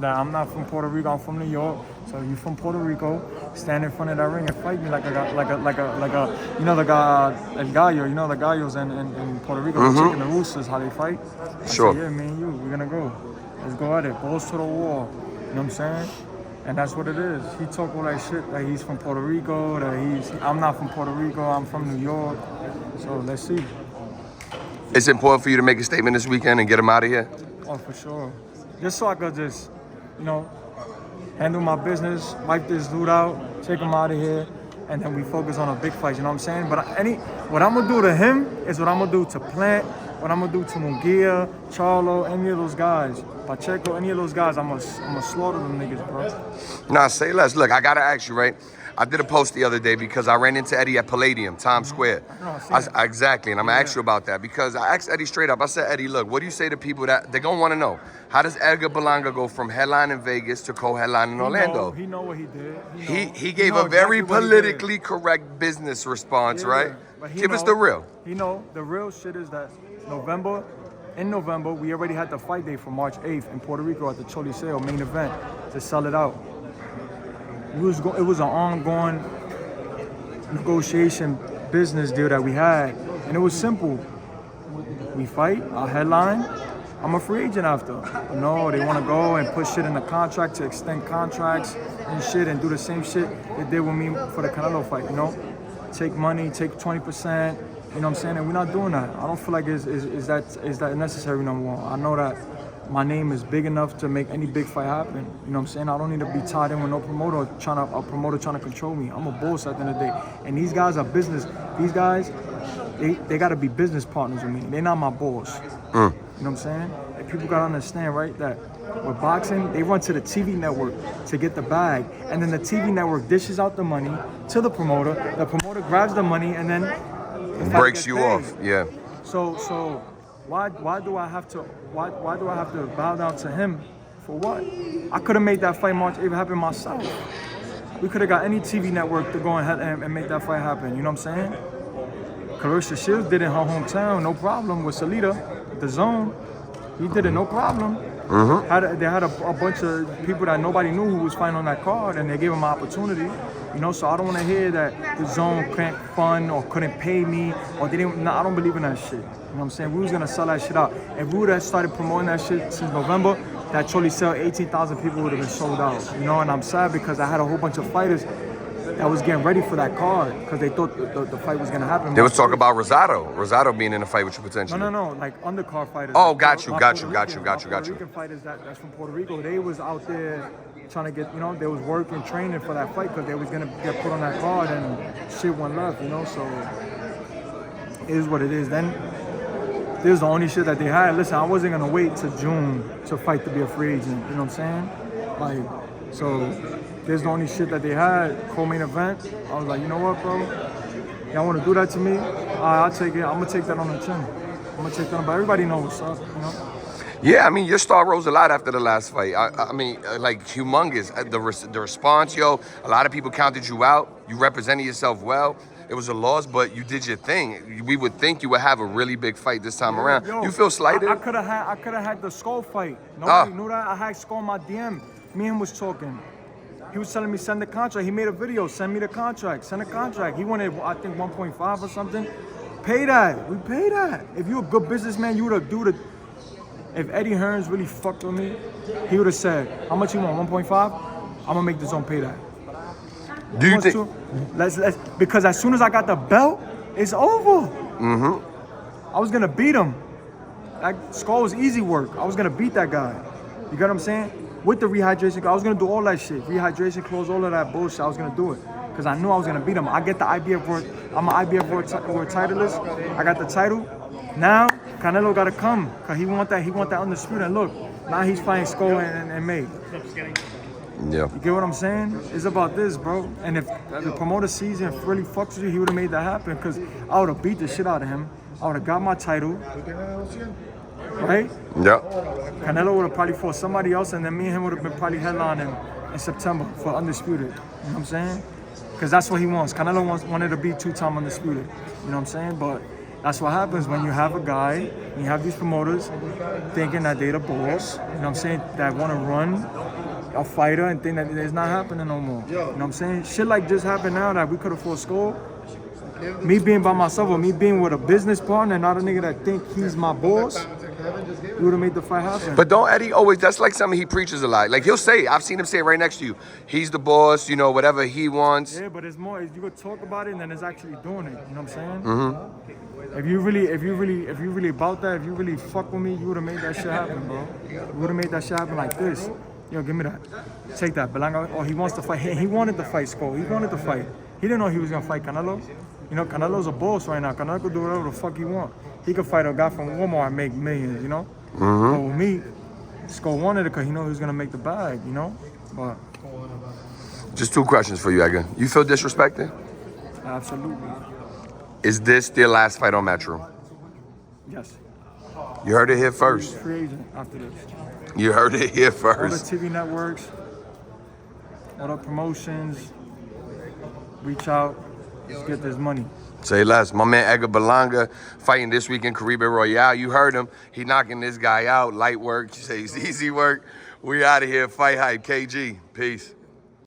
that I'm not from Puerto Rico. I'm from New York. So you from Puerto Rico, stand in front of that ring and fight me like a you know the guy El Gallo. You know the Gallos in Puerto Rico, the chicken, the roosters, how they fight. I Sure. said, yeah, me and you, we're gonna go. Let's go at it. Balls to the wall. You know what I'm saying? And that's what it is. He talk all that shit that he's from Puerto Rico, I'm not from Puerto Rico, I'm from New York. So let's see. It's important for you to make a statement this weekend and get him out of here? Oh, for sure. Just so I could just, you know, handle my business, wipe this dude out, take him out of here, and then we focus on a big fight, you know what I'm saying? But what I'm gonna do to him is what I'm gonna do to Plant, what I'm gonna do to Munguia, Charlo, any of those guys, Pacheco, any of those guys, I'm gonna slaughter them niggas, bro. Nah, say less. Look, I gotta ask you, right? I did a post the other day because I ran into Eddie at Palladium, Times Square. Exactly, and I'm gonna ask you about that because I asked Eddie straight up. I said, Eddie, look, what do you say to people that they're gonna want to know? How does Edgar Berlanga go from headline in Vegas to co-headline in Orlando? He know what he did. He gave a very politically correct business response, right? Give us the real. The real shit is that in November, we already had the fight day for March 8th in Puerto Rico at the Choliseo main event to sell it out. It was an ongoing negotiation business deal that we had, and it was simple. We fight, our headline, I'm a free agent after. No, they want to go and put shit in the contract to extend contracts and shit and do the same shit they did with me for the Canelo fight, you know? Take money, take 20%, you know what I'm saying? And we're not doing that. I don't feel like is that necessary no more. I know that my name is big enough to make any big fight happen. You know what I'm saying? I don't need to be tied in with no promoter trying to control me. I'm a boss at the end of the day. And these guys are business. These guys, they got to be business partners with me. They're not my boss. You know what I'm saying? Like, people got to understand, right, that with boxing, they run to the TV network to get the bag. And then the TV network dishes out the money to the promoter. The promoter grabs the money and then breaks you off. Yeah. So why do I have to bow down to him for what? I could have made that fight March 8th happen myself. We could have got any TV network to go ahead and make that fight happen. You know what I'm saying? Clarissa Shields did it in her hometown, no problem. With Salida, the Zone, he did it no problem. They had a bunch of people that nobody knew who was fighting on that card, and they gave him an opportunity. You know, so I don't want to hear that the Zone couldn't fund or couldn't pay me or they didn't. I don't believe in that shit. You know what I'm saying? We was gonna sell that shit out. If we would have started promoting that shit since November, that Choliseo 18,000 people would have been sold out. You know, and I'm sad because I had a whole bunch of fighters that was getting ready for that card because they thought the fight was gonna happen. There was talk about Rosado being in a fight with you potentially. No, like undercard fighters. Oh, got you. Puerto Rican fighters that's from Puerto Rico, they was out there trying to get, you know, they was working, training for that fight because they was gonna get put on that card and shit went left, you know. So it is what it is. Then this is the only shit that they had. Listen, I wasn't gonna wait till June to fight to be a free agent. You know what I'm saying? Like, so there's the only shit that they had, co-main event. I was like, you know what, bro? Y'all want to do that to me? I'll take it. I'm gonna take that on the chin. I'm gonna take that on, but everybody knows what's up, you know. Yeah, I mean, your star rose a lot after the last fight. I mean, like, humongous. The response, yo, a lot of people counted you out. You represented yourself well. It was a loss, but you did your thing. We would think you would have a really big fight this time around. Yo, you feel slighted? I could have had the Skull fight. Nobody knew that. I had Skull in my DM. Me and him was talking. He was telling me send the contract. He made a video. Send me the contract. Send the contract. He wanted, I think, 1.5 or something. Pay that. We pay that. If you're a good businessman, you would have do the. If Eddie Hearns really fucked with me, he would have said, how much you want? 1.5? I'm gonna make the Zone pay that. Do you think? Let's because as soon as I got the belt, it's over. I was gonna beat him. That Skull was easy work. I was gonna beat that guy. You get what I'm saying? With the rehydration, I was gonna do all that shit. Rehydration, close, all of that bullshit. I was gonna do it because I knew I was gonna beat him. I get the IBF world. I'm an IBF world titleist. I got the title. Now Canelo gotta come because he want that undisputed. And look, now he's fighting Skull and May. Yeah. You get what I'm saying? It's about this, bro. And if the promoter sees and really fucks with you, he would have made that happen because I would have beat the shit out of him. I would have got my title. Right? Yeah. Canelo would have probably fought somebody else, and then me and him would have been probably headlining in September for Undisputed. You know what I'm saying? Because that's what he wants. Canelo wanted to be two-time Undisputed. You know what I'm saying? But That's what happens when you have a guy, you have these promoters thinking that they're the boss, you know what I'm saying, that want to run a fighter and think that it's not happening no more. You know what I'm saying? Shit like just happened now that we could have fought Skull. Me being by myself or me being with a business partner, not a nigga that think he's my boss, we would have made the fight happen. But don't Eddie always, that's like something he preaches a lot. Like he'll say, I've seen him say it right next to you, he's the boss, you know, whatever he wants. Yeah, but it's more, you could talk about it and then it's actually doing it, you know what I'm saying? Mm-hmm. If you really about that, if you really fuck with me, you would have made that shit happen, bro. You would have made that shit happen like this. Yo, give me that. Take that. Berlanga, oh, he wants to fight. He wanted to fight Skull. He wanted to fight. He didn't know he was going to fight Canelo. You know, Canelo's a boss right now. Canelo could do whatever the fuck he want. He could fight a guy from Walmart and make millions, you know? Mm-hmm. But with me, Skull wanted it because he knew he was going to make the bag, you know? But just 2 questions for you, Edgar. You feel disrespected? Absolutely. Is this their last fight on Metro? Yes. You heard it here first. Free agent after this. You heard it here All the first. TV networks, all the promotions, reach out, let's get this money. Say less. My man Edgar Berlanga fighting this week in Caribe Royale. You heard him. He knocking this guy out. Light work. You say it's easy work. We out of here. Fight Hype. KG. Peace.